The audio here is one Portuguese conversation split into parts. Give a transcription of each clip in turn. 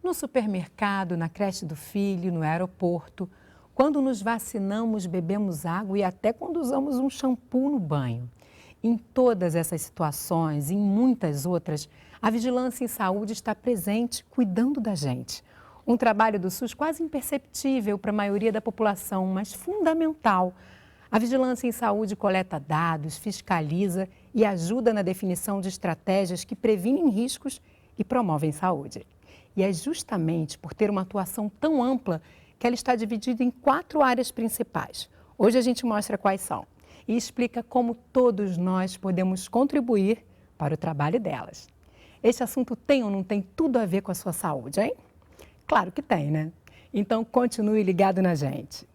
No supermercado, na creche do filho, no aeroporto, quando nos vacinamos, bebemos água e até quando usamos um shampoo no banho. Em todas essas situações e em muitas outras, a vigilância em saúde está presente, cuidando da gente. Um trabalho do SUS quase imperceptível para a maioria da população, mas fundamental. A vigilância em saúde coleta dados, fiscaliza e ajuda na definição de estratégias que previnem riscos e promovem saúde. E é justamente por ter uma atuação tão ampla que ela está dividida em 4 áreas principais. Hoje a gente mostra quais são e explica como todos nós podemos contribuir para o trabalho delas. Este assunto tem ou não tem tudo a ver com a sua saúde, hein? Claro que tem, né? Então continue ligado na gente.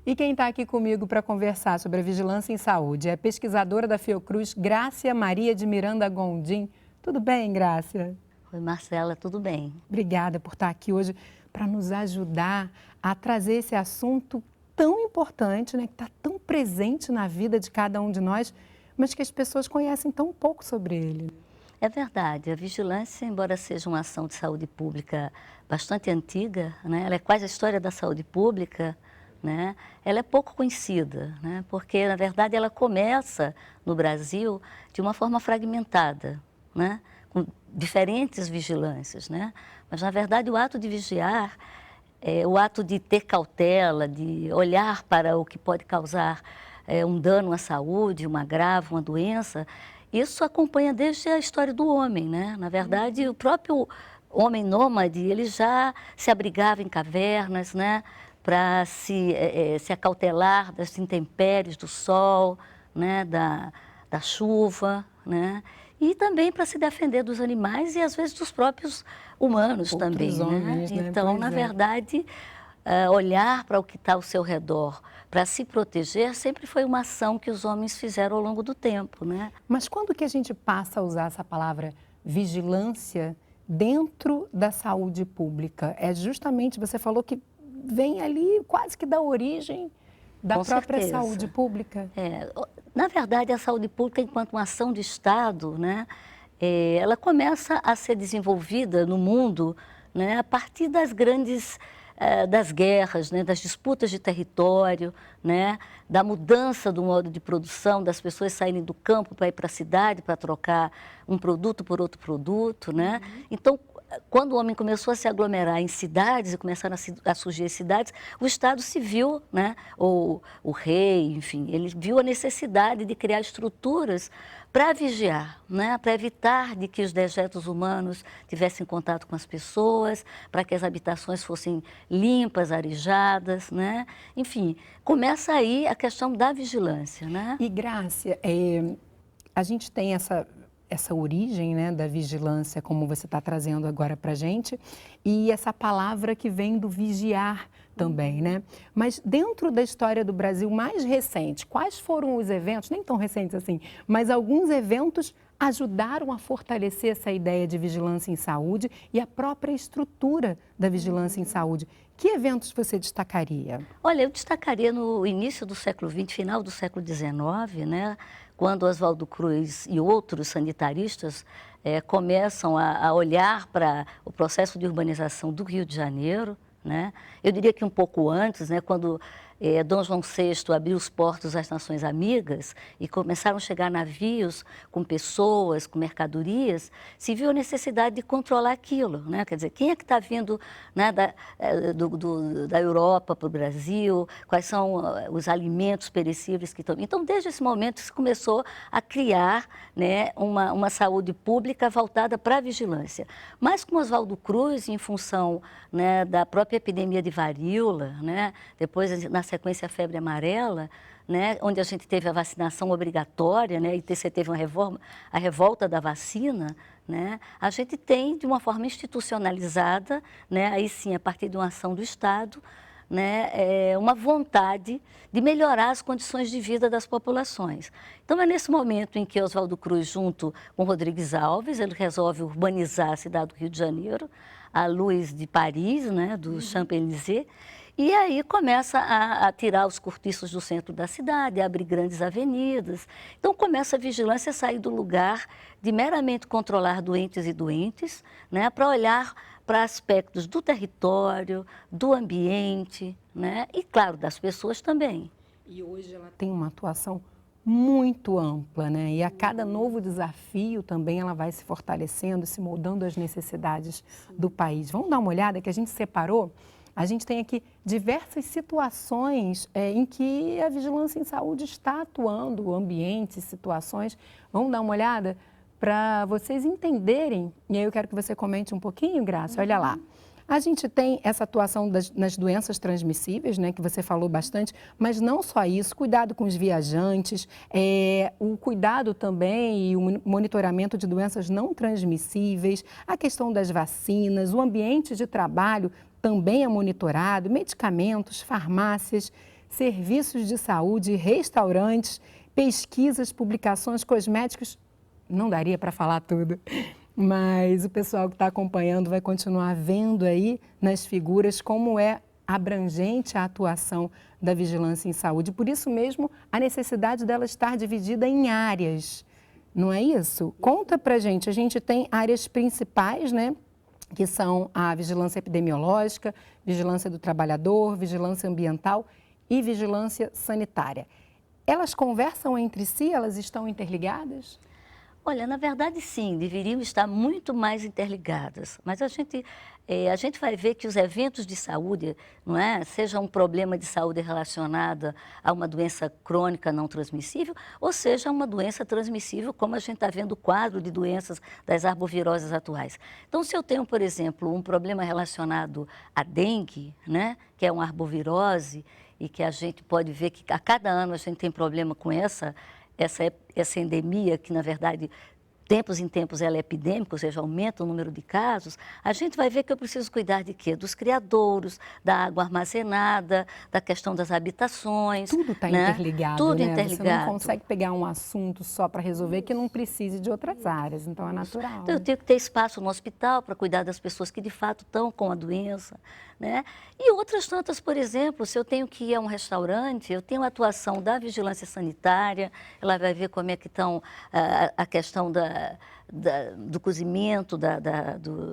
E quem está aqui comigo para conversar sobre a vigilância em saúde é a pesquisadora da Fiocruz, Grácia Maria de Miranda Gondim. Tudo bem, Grácia? Oi, Marcela, tudo bem? Obrigada por estar aqui hoje para nos ajudar a trazer esse assunto tão importante, né, que está tão presente na vida de cada um de nós, mas que as pessoas conhecem tão pouco sobre ele. É verdade, a vigilância, embora seja uma ação de saúde pública bastante antiga, né, ela é quase a história da saúde pública, né, ela é pouco conhecida, né, porque, na verdade, ela começa no Brasil de uma forma fragmentada, né, com diferentes vigilâncias, né, mas, na verdade, o ato de vigiar, o ato de ter cautela, de olhar para o que pode causar um dano à saúde, um agravo, uma doença, isso acompanha desde a história do homem, né, na verdade, o próprio homem nômade, ele já se abrigava em cavernas, né, para se acautelar das intempéries, do sol, né, da chuva, né, e também para se defender dos animais e às vezes dos próprios humanos também, homens, né? Né? Então, na verdade, olhar para o que está ao seu redor, para se proteger, sempre foi uma ação que os homens fizeram ao longo do tempo, né? Mas quando que a gente passa a usar essa palavra vigilância dentro da saúde pública? É justamente, você falou que vem ali quase que da origem da Com própria certeza. saúde pública. Na verdade, a saúde pública, enquanto uma ação de Estado, né, ela começa a ser desenvolvida no mundo, né, a partir das grandes das guerras, né, das disputas de território, né, da mudança do modo de produção, das pessoas saírem do campo para ir para a cidade para trocar um produto por outro produto, né? Então, quando o homem começou a se aglomerar em cidades e começaram a surgir as cidades, o Estado se viu, né, ou o rei, enfim, ele viu a necessidade de criar estruturas para vigiar, né, para evitar de que os dejetos humanos tivessem contato com as pessoas, para que as habitações fossem limpas, arejadas, né? Enfim, começa aí a questão da vigilância, né? E, Grácia, a gente tem essa origem, né, da vigilância, como você está trazendo agora para a gente, e essa palavra que vem do vigiar também, né? Mas dentro da história do Brasil mais recente, quais foram os eventos, nem tão recentes assim, mas alguns eventos ajudaram a fortalecer essa ideia de vigilância em saúde e a própria estrutura da vigilância em saúde? Que eventos você destacaria? Olha, eu destacaria no início do século XX, final do século XIX, né, quando Oswaldo Cruz e outros sanitaristas começam a olhar para o processo de urbanização do Rio de Janeiro, né? Eu diria que um pouco antes, né, quando Dom João VI abriu os portos às nações amigas e começaram a chegar navios com pessoas, com mercadorias, se viu a necessidade de controlar aquilo, né? Quer dizer, quem é que está vindo, né, da Europa para o Brasil, quais são os alimentos perecíveis que estão... Então, desde esse momento, se começou a criar, né, uma saúde pública voltada para a vigilância. Mas com Oswaldo Cruz, em função, né, da própria epidemia de varíola, né, depois na sequência a febre amarela, né, onde a gente teve a vacinação obrigatória, né, e você teve a revolta da vacina, né, a gente tem, de uma forma institucionalizada, né, aí sim, a partir de uma ação do Estado, né, uma vontade de melhorar as condições de vida das populações. Então, é nesse momento em que Oswaldo Cruz, junto com Rodrigues Alves, ele resolve urbanizar a cidade do Rio de Janeiro, à luz de Paris, né, do Champs-Élysées, e aí começa a tirar os cortiços do centro da cidade, abre grandes avenidas. Então, começa a vigilância a sair do lugar de meramente controlar doentes e doentes, né, para olhar para aspectos do território, do ambiente, né, e, claro, das pessoas também. E hoje ela tem uma atuação muito ampla, né? E a cada novo desafio também ela vai se fortalecendo, se moldando às necessidades do país. Vamos dar uma olhada que a gente separou? A gente tem aqui diversas situações em que a vigilância em saúde está atuando, ambientes, situações. Vamos dar uma olhada para vocês entenderem, e aí eu quero que você comente um pouquinho, Graça, olha lá. A gente tem essa atuação nas doenças transmissíveis, né, que você falou bastante, mas não só isso, cuidado com os viajantes, o cuidado também e o monitoramento de doenças não transmissíveis, a questão das vacinas, o ambiente de trabalho também é monitorado, medicamentos, farmácias, serviços de saúde, restaurantes, pesquisas, publicações, cosméticos. Não daria para falar tudo, mas o pessoal que está acompanhando vai continuar vendo aí nas figuras como é abrangente a atuação da vigilância em saúde. Por isso mesmo, a necessidade dela estar dividida em áreas, não é isso? Conta para a gente tem áreas principais, né? Que são a vigilância epidemiológica, vigilância do trabalhador, vigilância ambiental e vigilância sanitária. Elas conversam entre si? Elas estão interligadas? Olha, na verdade, sim, deveriam estar muito mais interligadas, mas a gente vai ver que os eventos de saúde, não é, seja um problema de saúde relacionado a uma doença crônica não transmissível, ou seja uma doença transmissível, como a gente está vendo o quadro de doenças das arboviroses atuais. Então, se eu tenho, por exemplo, um problema relacionado à dengue, né, que é uma arbovirose, e que a gente pode ver que a cada ano a gente tem problema com essa endemia, que na verdade, tempos em tempos ela é epidêmica, ou seja, aumenta o número de casos, a gente vai ver que eu preciso cuidar de quê? Dos criadouros, da água armazenada, da questão das habitações. Tudo está né? interligado, Tudo né? interligado. Você não consegue pegar um assunto só para resolver que não precise de outras áreas, então é natural. Então, eu tenho que ter espaço no hospital para cuidar das pessoas que de fato estão com a doença, né? E outras tantas, por exemplo, se eu tenho que ir a um restaurante, eu tenho a atuação da vigilância sanitária, ela vai ver como é que estão a questão do cozimento,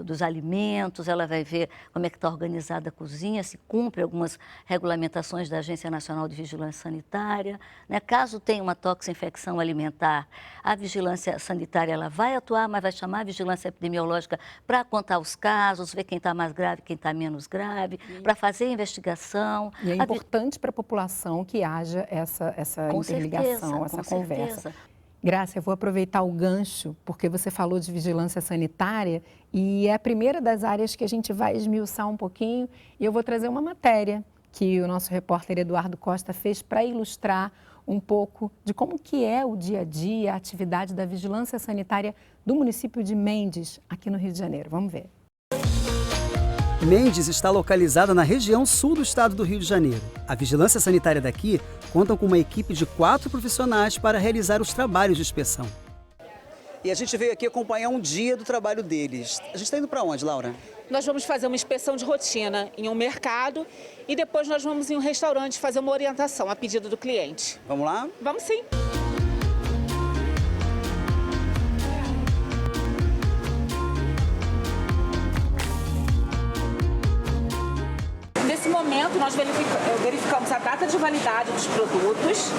dos alimentos, ela vai ver como é que está organizada a cozinha, se cumpre algumas regulamentações da Agência Nacional de Vigilância Sanitária, né? Caso tenha uma toxinfecção alimentar, a vigilância sanitária ela vai atuar, mas vai chamar a vigilância epidemiológica para contar os casos, ver quem está mais grave, quem está menos grave, para fazer a investigação. E é importante para a população que haja essa interligação, essa conversa. Graça, eu vou aproveitar o gancho, porque você falou de vigilância sanitária e é a primeira das áreas que a gente vai esmiuçar um pouquinho e eu vou trazer uma matéria que o nosso repórter Eduardo Costa fez para ilustrar um pouco de como que é o dia a dia, a atividade da vigilância sanitária do município de Mendes, aqui no Rio de Janeiro. Vamos ver. Mendes está localizada na região sul do estado do Rio de Janeiro. A vigilância sanitária daqui conta com uma equipe de 4 profissionais para realizar os trabalhos de inspeção. E a gente veio aqui acompanhar um dia do trabalho deles. A gente está indo para onde, Laura? Nós vamos fazer uma inspeção de rotina em um mercado e depois nós vamos em um restaurante fazer uma orientação a pedido do cliente. Vamos lá? Vamos sim. Nesse momento, nós verificamos a data de validade dos produtos,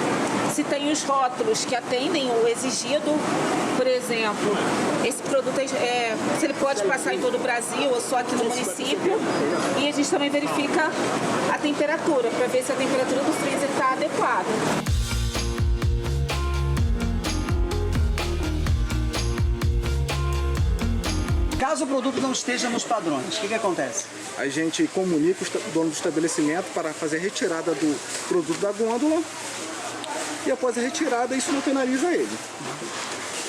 se tem os rótulos que atendem o exigido, por exemplo, esse produto, se ele pode passar em todo o Brasil ou só aqui no município, e a gente também verifica a temperatura, para ver se a temperatura do freezer está adequada. Caso o produto não esteja nos padrões, o que acontece? A gente comunica o dono do estabelecimento para fazer a retirada do produto da gôndola e após a retirada isso não penaliza ele.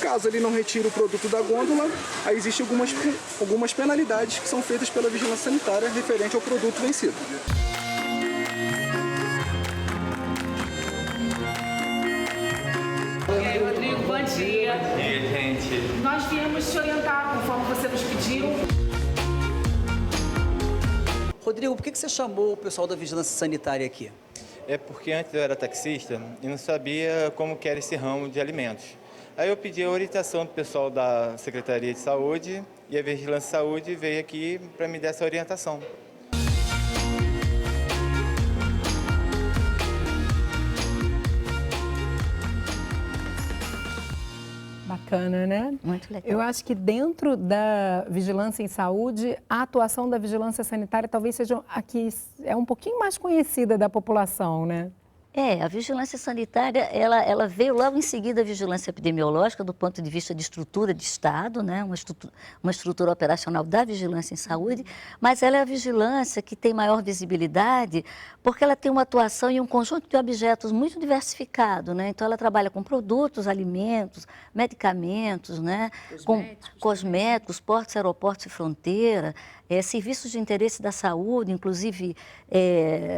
Caso ele não retire o produto da gôndola, aí existem algumas penalidades que são feitas pela Vigilância Sanitária referente ao produto vencido. E aí, Rodrigo, bom dia. E aí, gente? Nós viemos te orientar conforme você nos pediu. Rodrigo, por que você chamou o pessoal da Vigilância Sanitária aqui? É porque antes eu era taxista e não sabia como que era esse ramo de alimentos. Aí eu pedi a orientação do pessoal da Secretaria de Saúde e a Vigilância de Saúde veio aqui para me dar essa orientação. Bacana, né? Muito legal. Eu acho que dentro da vigilância em saúde, a atuação da vigilância sanitária talvez seja a que é um pouquinho mais conhecida da população, né? A vigilância sanitária, ela veio logo em seguida a vigilância epidemiológica do ponto de vista de estrutura de Estado, né? Uma estrutura operacional da vigilância em saúde, mas ela é a vigilância que tem maior visibilidade porque ela tem uma atuação em um conjunto de objetos muito diversificado, né? Então, ela trabalha com produtos, alimentos, medicamentos, né? Cosméticos, portos, aeroportos e fronteira, serviços de interesse da saúde, inclusive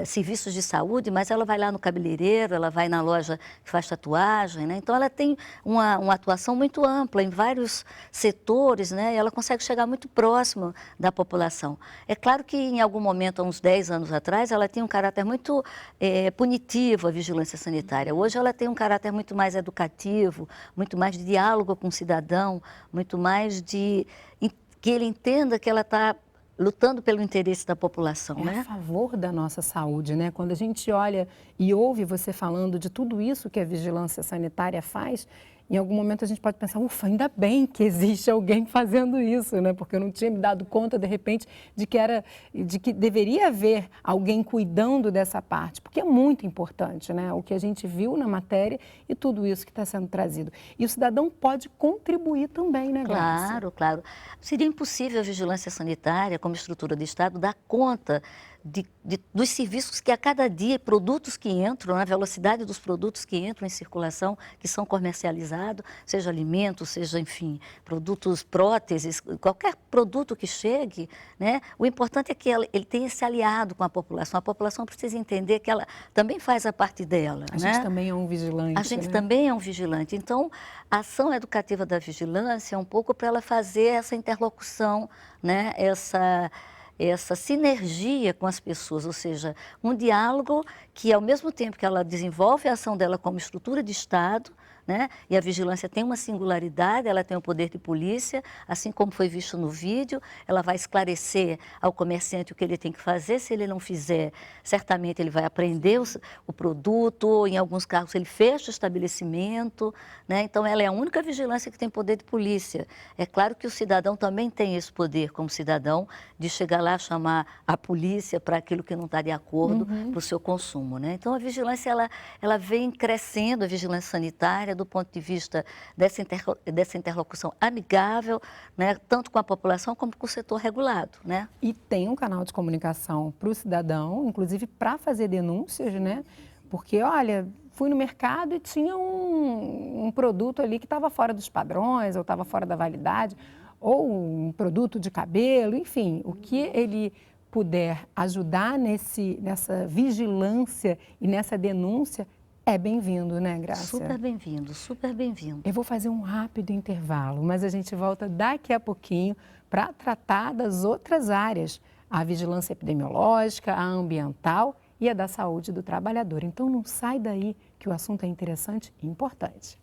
serviços de saúde, mas ela vai lá no cabeleireiro, ela vai na loja que faz tatuagem, né? Então ela tem uma atuação muito ampla em vários setores, né? E ela consegue chegar muito próximo da população. É claro que em algum momento, há uns 10 anos atrás, ela tinha um caráter muito punitivo, a vigilância sanitária. Hoje ela tem um caráter muito mais educativo, muito mais de diálogo com o cidadão, muito mais de que ele entenda que ela está lutando pelo interesse da população, né? A favor da nossa saúde, né? Quando a gente olha e ouve você falando de tudo isso que a vigilância sanitária faz, em algum momento a gente pode pensar, ufa, ainda bem que existe alguém fazendo isso, né? Porque eu não tinha me dado conta, de repente, de que deveria haver alguém cuidando dessa parte, porque é muito importante, né? O que a gente viu na matéria e tudo isso que está sendo trazido. E o cidadão pode contribuir também, né, Graça? Claro, claro. Seria impossível a vigilância sanitária, como estrutura de Estado, dar conta dos serviços que a cada dia, produtos que entram, na velocidade dos produtos que entram em circulação, que são comercializados, seja alimentos, seja, enfim, produtos, próteses, qualquer produto que chegue, né? O importante é que ele tenha esse aliado com a população precisa entender que ela também faz a parte dela. A gente também é um vigilante. A gente né? também é um vigilante. Então, a ação educativa da vigilância é um pouco para ela fazer essa interlocução, né? Essa sinergia com as pessoas, ou seja, um diálogo que, ao mesmo tempo que ela desenvolve a ação dela como estrutura de Estado, né? E a vigilância tem uma singularidade, ela tem o poder de polícia, assim como foi visto no vídeo, ela vai esclarecer ao comerciante o que ele tem que fazer, se ele não fizer, certamente ele vai apreender o produto, em alguns casos ele fecha o estabelecimento, né? Então ela é a única vigilância que tem poder de polícia. É claro que o cidadão também tem esse poder como cidadão de chegar lá, chamar a polícia para aquilo que não está de acordo para o seu consumo, né? Então a vigilância, ela vem crescendo, a vigilância sanitária, do ponto de vista dessa interlocução amigável, né, tanto com a população como com o setor regulado, né? E tem um canal de comunicação para o cidadão, inclusive para fazer denúncias, né? Porque, olha, fui no mercado e tinha um produto ali que estava fora dos padrões, ou estava fora da validade, ou um produto de cabelo, enfim, o que ele puder ajudar nessa vigilância e nessa denúncia, é bem-vindo, né, Graça? Super bem-vindo, super bem-vindo. Eu vou fazer um rápido intervalo, mas a gente volta daqui a pouquinho para tratar das outras áreas, a vigilância epidemiológica, a ambiental e a da saúde do trabalhador. Então não sai daí que o assunto é interessante e importante.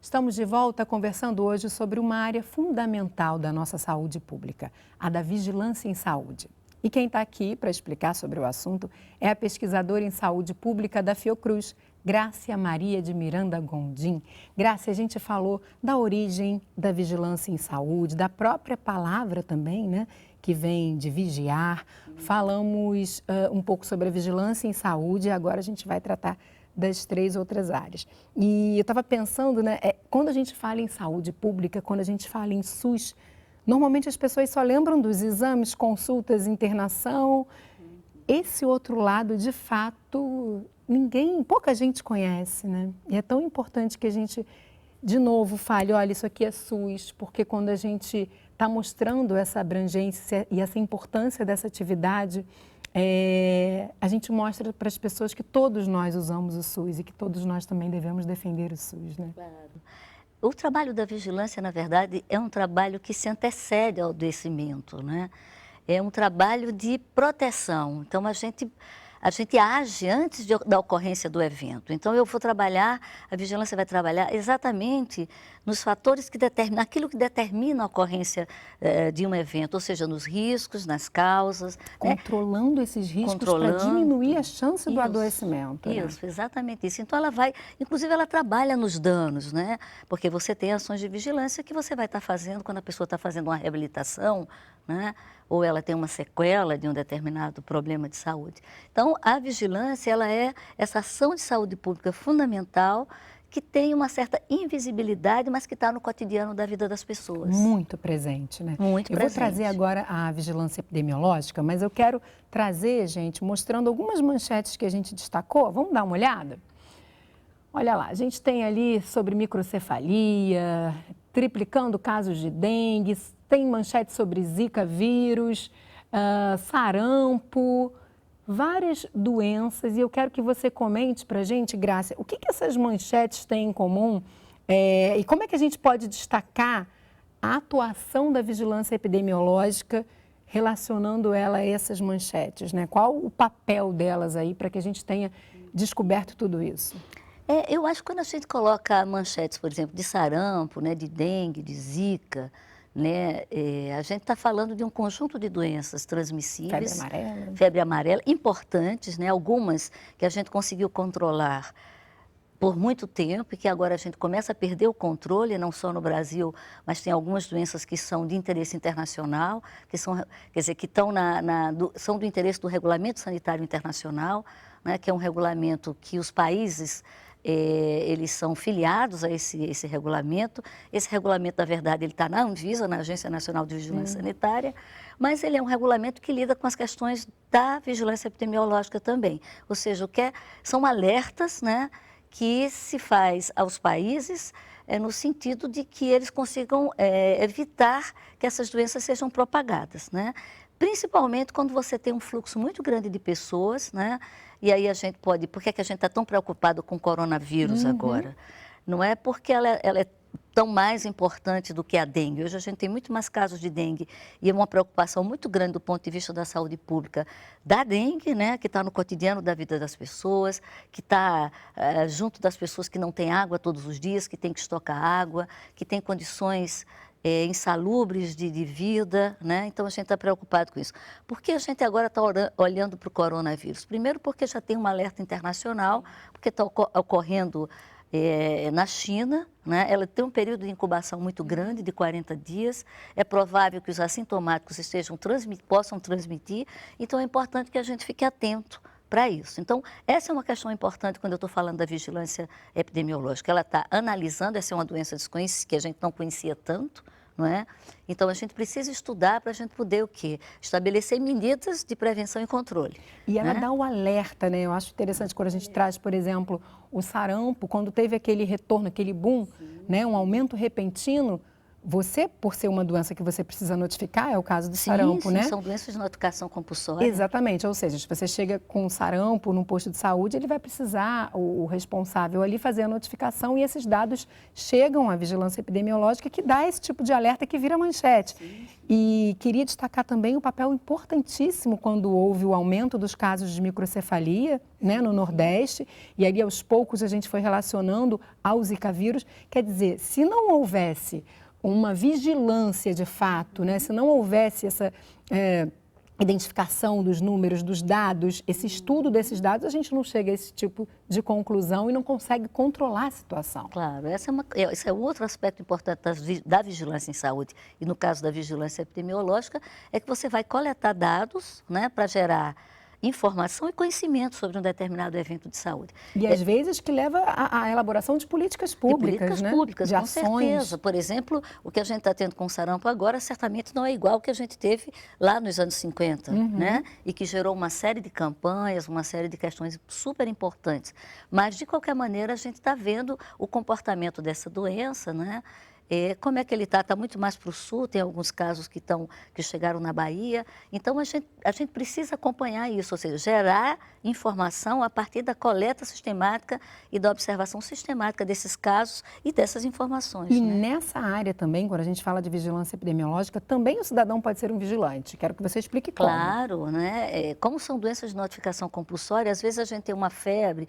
Estamos de volta conversando hoje sobre uma área fundamental da nossa saúde pública, a da vigilância em saúde. E quem está aqui para explicar sobre o assunto é a pesquisadora em saúde pública da Fiocruz, Grácia Maria de Miranda Gondim. Grácia, a gente falou da origem da vigilância em saúde, da própria palavra também, né, que vem de vigiar. Falamos um pouco sobre a vigilância em saúde e agora a gente vai tratar das 3 outras áreas. E eu estava pensando, né, quando a gente fala em saúde pública, quando a gente fala em SUS, normalmente as pessoas só lembram dos exames, consultas, internação esse outro lado, de fato, pouca gente conhece, né? E é tão importante que a gente, de novo, fale, olha, isso aqui é SUS, porque quando a gente está mostrando essa abrangência e essa importância dessa atividade, a gente mostra para as pessoas que todos nós usamos o SUS e que todos nós também devemos defender o SUS, né? Claro. O trabalho da vigilância, na verdade, é um trabalho que se antecede ao adoecimento, né? É um trabalho de proteção. Então, a gente age antes da ocorrência do evento. Então, a vigilância vai trabalhar exatamente nos fatores que determinam, aquilo que determina a ocorrência de um evento, ou seja, nos riscos, nas causas. Controlando esses riscos para diminuir a chance do adoecimento. Isso, exatamente isso. Então, inclusive, ela trabalha nos danos, né? Porque você tem ações de vigilância que você vai estar fazendo quando a pessoa está fazendo uma reabilitação, né? Ou ela tem uma sequela de um determinado problema de saúde. Então, a vigilância, ela é essa ação de saúde pública fundamental que tem uma certa invisibilidade, mas que está no cotidiano da vida das pessoas. Muito presente, né? Muito presente. Eu vou trazer agora a vigilância epidemiológica, mas eu quero trazer, gente, mostrando algumas manchetes que a gente destacou. Vamos dar uma olhada? Olha lá, a gente tem ali sobre microcefalia, triplicando casos de dengue, tem manchete sobre Zika vírus, sarampo, várias doenças. E eu quero que você comente para a gente, Grácia, o que essas manchetes têm em comum e como é que a gente pode destacar a atuação da vigilância epidemiológica relacionando ela a essas manchetes, né? Qual o papel delas aí para que a gente tenha descoberto tudo isso? Eu acho que quando a gente coloca manchetes, por exemplo, de sarampo, né, de dengue, de zika, né, a gente está falando de um conjunto de doenças transmissíveis. Febre amarela, importantes, né, algumas que a gente conseguiu controlar por muito tempo e que agora a gente começa a perder o controle, não só no Brasil, mas tem algumas doenças que são de interesse internacional, que são, quer dizer, que estão são do interesse do Regulamento Sanitário Internacional, né, que é um regulamento que os países eles são filiados a esse regulamento. Esse regulamento, na verdade, ele está na Anvisa, na Agência Nacional de Vigilância Sanitária, mas ele é um regulamento que lida com as questões da vigilância epidemiológica também. Ou seja, são alertas, né, que se faz aos países no sentido de que eles consigam evitar que essas doenças sejam propagadas, né? Principalmente quando você tem um fluxo muito grande de pessoas, né? E aí a gente pode... Por que a gente está tão preocupado com o coronavírus agora? Não é porque ela é tão mais importante do que a dengue. Hoje a gente tem muito mais casos de dengue e é uma preocupação muito grande do ponto de vista da saúde pública da dengue, né? Que está no cotidiano da vida das pessoas, que está junto das pessoas que não têm água todos os dias, que tem que estocar água, que tem condições insalubres de vida, né? Então a gente está preocupado com isso. Por que a gente agora está olhando para o coronavírus? Primeiro porque já tem um alerta internacional, porque está ocorrendo na China, né? Ela tem um período de incubação muito grande, de 40 dias. É provável que os assintomáticos possam transmitir, então é importante que a gente fique atento para isso. Então, essa é uma questão importante quando eu estou falando da vigilância epidemiológica. Ela está analisando, essa é uma doença desconhecida que a gente não conhecia tanto, não é? Então, a gente precisa estudar para a gente poder o quê? Estabelecer medidas de prevenção e controle. E ela dá o alerta, né? Eu acho interessante quando a gente traz, por exemplo, o sarampo, quando teve aquele retorno, aquele boom, né? Um aumento repentino. Você, por ser uma doença que você precisa notificar, é o caso do sarampo, né? São doenças de notificação compulsória. Exatamente, ou seja, se você chega com sarampo num posto de saúde, ele vai precisar, o responsável ali, fazer a notificação e esses dados chegam à vigilância epidemiológica que dá esse tipo de alerta que vira manchete. E queria destacar também o papel importantíssimo quando houve o aumento dos casos de microcefalia, né, no Nordeste, e ali aos poucos a gente foi relacionando ao Zika vírus. Quer dizer, se não houvesse uma vigilância de fato, né? Se não houvesse essa identificação dos números, dos dados, esse estudo desses dados, a gente não chega a esse tipo de conclusão e não consegue controlar a situação. Claro, esse é um outro aspecto importante da vigilância em saúde e no caso da vigilância epidemiológica, é que você vai coletar dados, né, para gerar informação e conhecimento sobre um determinado evento de saúde. E às vezes que leva à elaboração de políticas públicas, de políticas né? públicas, de com ações. certeza. Por exemplo, o que a gente está tendo com o sarampo agora certamente não é igual ao que a gente teve lá nos anos 50, né? E que gerou uma série de campanhas, uma série de questões super importantes. Mas, de qualquer maneira, a gente está vendo o comportamento dessa doença, né? Como é que ele está? Está muito mais para o sul, tem alguns casos que chegaram na Bahia. Então, a gente precisa acompanhar isso, ou seja, gerar informação a partir da coleta sistemática e da observação sistemática desses casos e dessas informações. E né? nessa área também, quando a gente fala de vigilância epidemiológica, também o cidadão pode ser um vigilante. Quero que você explique como. Claro, né? Como são doenças de notificação compulsória, às vezes a gente tem uma febre,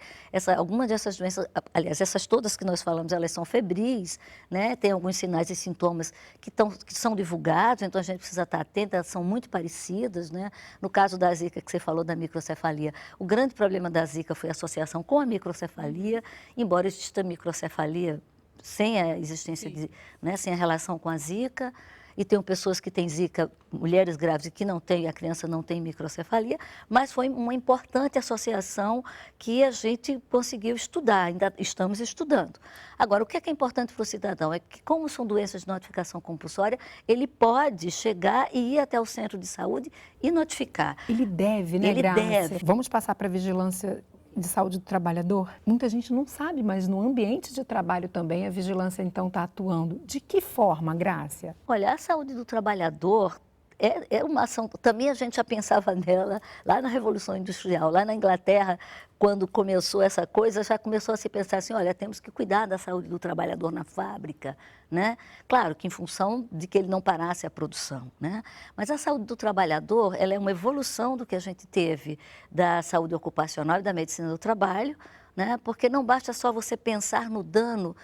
algumas dessas doenças, aliás, essas todas que nós falamos, elas são febris, né? Tem alguns sinais e sintomas que são divulgados, então a gente precisa estar atento, elas são muito parecidas, né? No caso da Zika, que você falou da microcefalia, o grande problema da Zika foi a associação com a microcefalia, embora exista microcefalia sem a existência, sem a relação com a Zika, e tem pessoas que têm Zika, mulheres grávidas que não têm, a criança não tem microcefalia, mas foi uma importante associação que a gente conseguiu estudar, ainda estamos estudando. Agora, o que é importante para o cidadão é que, como são doenças de notificação compulsória, ele pode chegar e ir até o centro de saúde e notificar. Ele deve, né, Ele Graça? deve. Vamos passar para a vigilância de saúde do trabalhador? Muita gente não sabe, mas no ambiente de trabalho também a vigilância, então, está atuando. De que forma, Grácia? Olha, a saúde do trabalhador é uma ação, também a gente já pensava nela lá na Revolução Industrial, lá na Inglaterra, quando começou essa coisa, já começou a se pensar assim, olha, temos que cuidar da saúde do trabalhador na fábrica, né? Claro que em função de que ele não parasse a produção, né? Mas a saúde do trabalhador, ela é uma evolução do que a gente teve da saúde ocupacional e da medicina do trabalho, né? Porque não basta só você pensar no dano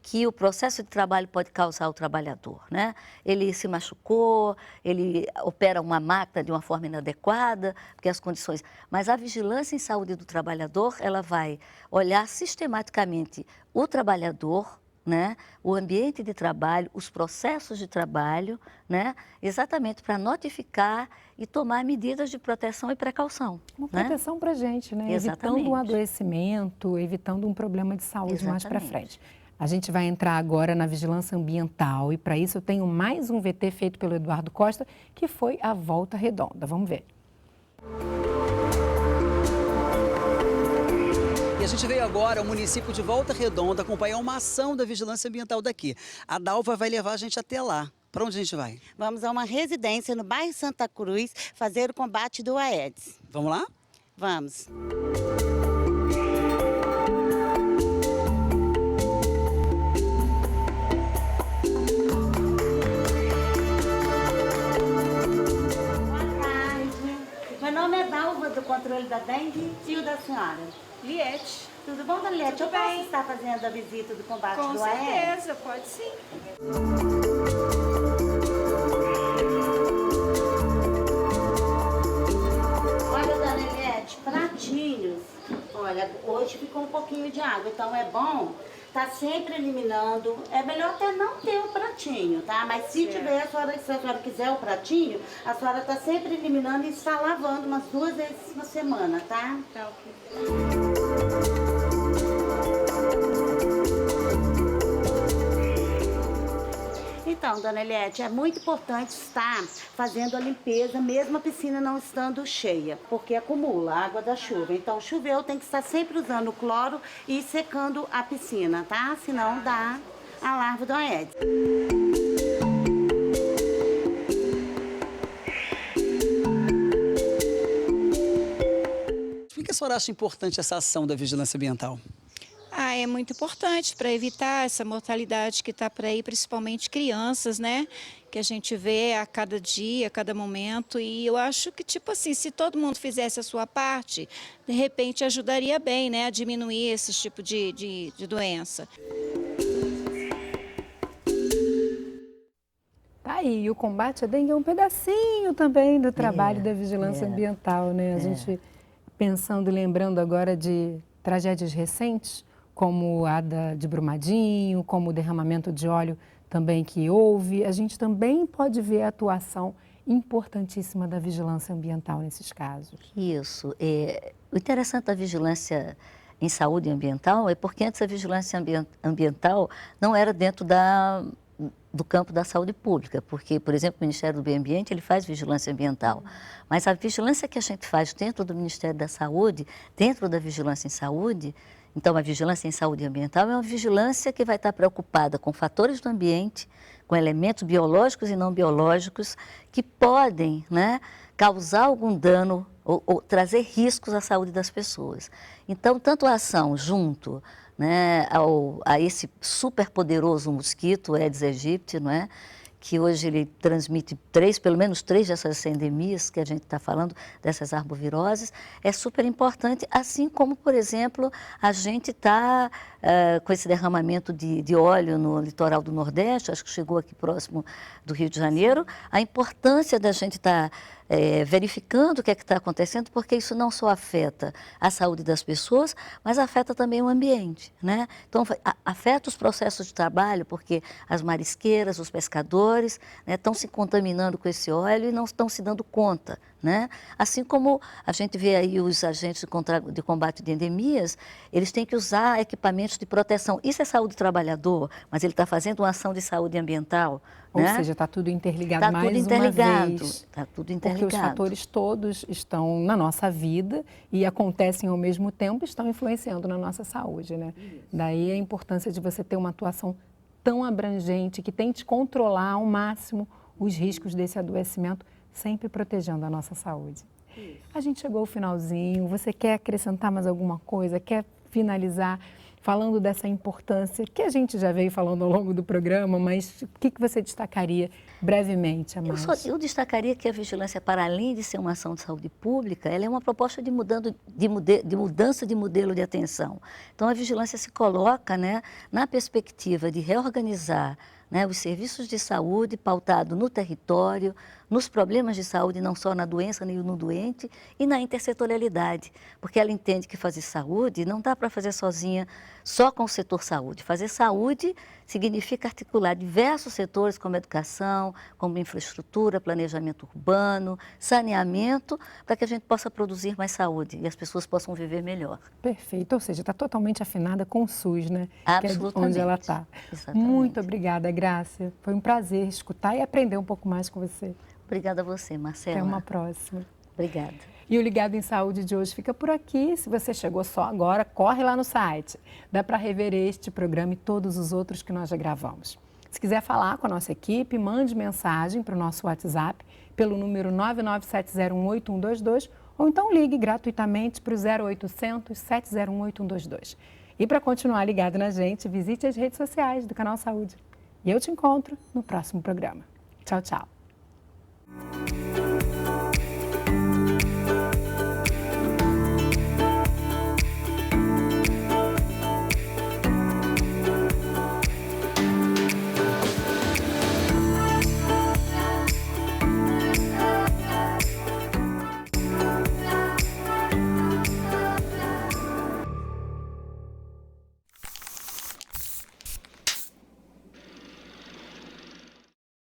que o processo de trabalho pode causar ao trabalhador, né? Ele se machucou, ele opera uma máquina de uma forma inadequada, porque as condições... Mas a vigilância em saúde do trabalhador, ela vai olhar sistematicamente o trabalhador, né? O ambiente de trabalho, os processos de trabalho, né? Exatamente para notificar e tomar medidas de proteção e precaução. Uma proteção para a gente, né? Exatamente. Evitando um adoecimento, evitando um problema de saúde mais para frente. A gente vai entrar agora na vigilância ambiental e para isso eu tenho mais um VT feito pelo Eduardo Costa, que foi a Volta Redonda. Vamos ver. E a gente veio agora ao município de Volta Redonda acompanhar uma ação da vigilância ambiental daqui. A Dalva vai levar a gente até lá. Para onde a gente vai? Vamos a uma residência no bairro Santa Cruz fazer o combate do Aedes. Vamos lá? Vamos. Meu nome é Dalva, do controle da dengue, e o da senhora? Liette. Tudo bom, dona Liette? Tudo Eu posso bem. estar fazendo a visita do combate Com do Aedes? certeza, pode sim. Olha, dona Liette, pratinhos. Olha, hoje ficou um pouquinho de água, então é bom tá sempre eliminando. É melhor até não ter o pratinho, tá? Mas se tiver, se a senhora quiser o pratinho, a senhora tá sempre eliminando e está lavando umas 2 vezes na semana, tá? Tá ok. Então, dona Eliette, é muito importante estar fazendo a limpeza, mesmo a piscina não estando cheia, porque acumula a água da chuva. Então, choveu, tem que estar sempre usando o cloro e secando a piscina, tá? Senão dá a larva do Aedes. Por que a senhora acha importante essa ação da vigilância ambiental? É muito importante para evitar essa mortalidade que está por aí, principalmente crianças, né? Que a gente vê a cada dia, a cada momento. E eu acho que, tipo assim, se todo mundo fizesse a sua parte, de repente ajudaria bem, né? A diminuir esse tipo de doença. Tá aí, o combate à dengue é um pedacinho também do trabalho da vigilância ambiental, né? A gente pensando e lembrando agora de tragédias recentes, como a de Brumadinho, como o derramamento de óleo também que houve, a gente também pode ver a atuação importantíssima da vigilância ambiental nesses casos. Isso. O interessante da vigilância em saúde ambiental é porque antes a vigilância ambiental não era dentro do campo da saúde pública, porque, por exemplo, o Ministério do Meio Ambiente ele faz vigilância ambiental, mas a vigilância que a gente faz dentro do Ministério da Saúde, dentro da vigilância em saúde, então a vigilância em saúde ambiental é uma vigilância que vai estar preocupada com fatores do ambiente, com elementos biológicos e não biológicos que podem, né, causar algum dano ou trazer riscos à saúde das pessoas. Então, tanto a ação junto, né, a esse superpoderoso mosquito, Aedes aegypti, não é? Que hoje ele transmite pelo menos três dessas endemias que a gente está falando, dessas arboviroses, é super importante, assim como, por exemplo, a gente está com esse derramamento de óleo no litoral do Nordeste, acho que chegou aqui próximo do Rio de Janeiro, a importância da gente estar verificando o que é que está acontecendo, porque isso não só afeta a saúde das pessoas, mas afeta também o ambiente, né? Então, afeta os processos de trabalho, porque as marisqueiras, os pescadores, né, estão se contaminando com esse óleo e não estão se dando conta, né? Assim como a gente vê aí os agentes de combate de endemias, eles têm que usar equipamentos de proteção. Isso é saúde do trabalhador, mas ele está fazendo uma ação de saúde ambiental. Ou né? seja, está tudo interligado mais tudo interligado, uma vez. Está tudo interligado. Porque os fatores todos estão na nossa vida e acontecem ao mesmo tempo, estão influenciando na nossa saúde, né? Daí a importância de você ter uma atuação tão abrangente que tente controlar ao máximo os riscos desse adoecimento, sempre protegendo a nossa saúde. A gente chegou ao finalzinho, você quer acrescentar mais alguma coisa? Quer finalizar falando dessa importância que a gente já veio falando ao longo do programa, mas o que você destacaria brevemente, Amás? Eu destacaria que a vigilância, para além de ser uma ação de saúde pública, ela é uma proposta de mudança de modelo de atenção. Então, a vigilância se coloca, né, na perspectiva de reorganizar, né, os serviços de saúde pautado no território, nos problemas de saúde, não só na doença nem no doente, e na intersetorialidade, porque ela entende que fazer saúde não dá para fazer sozinha, só com o setor saúde. Fazer saúde significa articular diversos setores como educação, como infraestrutura, planejamento urbano, saneamento, para que a gente possa produzir mais saúde e as pessoas possam viver melhor. Perfeito, ou seja, está totalmente afinada com o SUS, né? Absolutamente. Que é onde ela está. Muito obrigada, Grácia. Foi um prazer escutar e aprender um pouco mais com você. Obrigada a você, Marcela. Até uma próxima. Obrigada. E o Ligado em Saúde de hoje fica por aqui. Se você chegou só agora, corre lá no site. Dá para rever este programa e todos os outros que nós já gravamos. Se quiser falar com a nossa equipe, mande mensagem para o nosso WhatsApp pelo número 997018122 ou então ligue gratuitamente para o 0800 701 8122. E para continuar ligado na gente, visite as redes sociais do Canal Saúde. E eu te encontro no próximo programa. Tchau, tchau.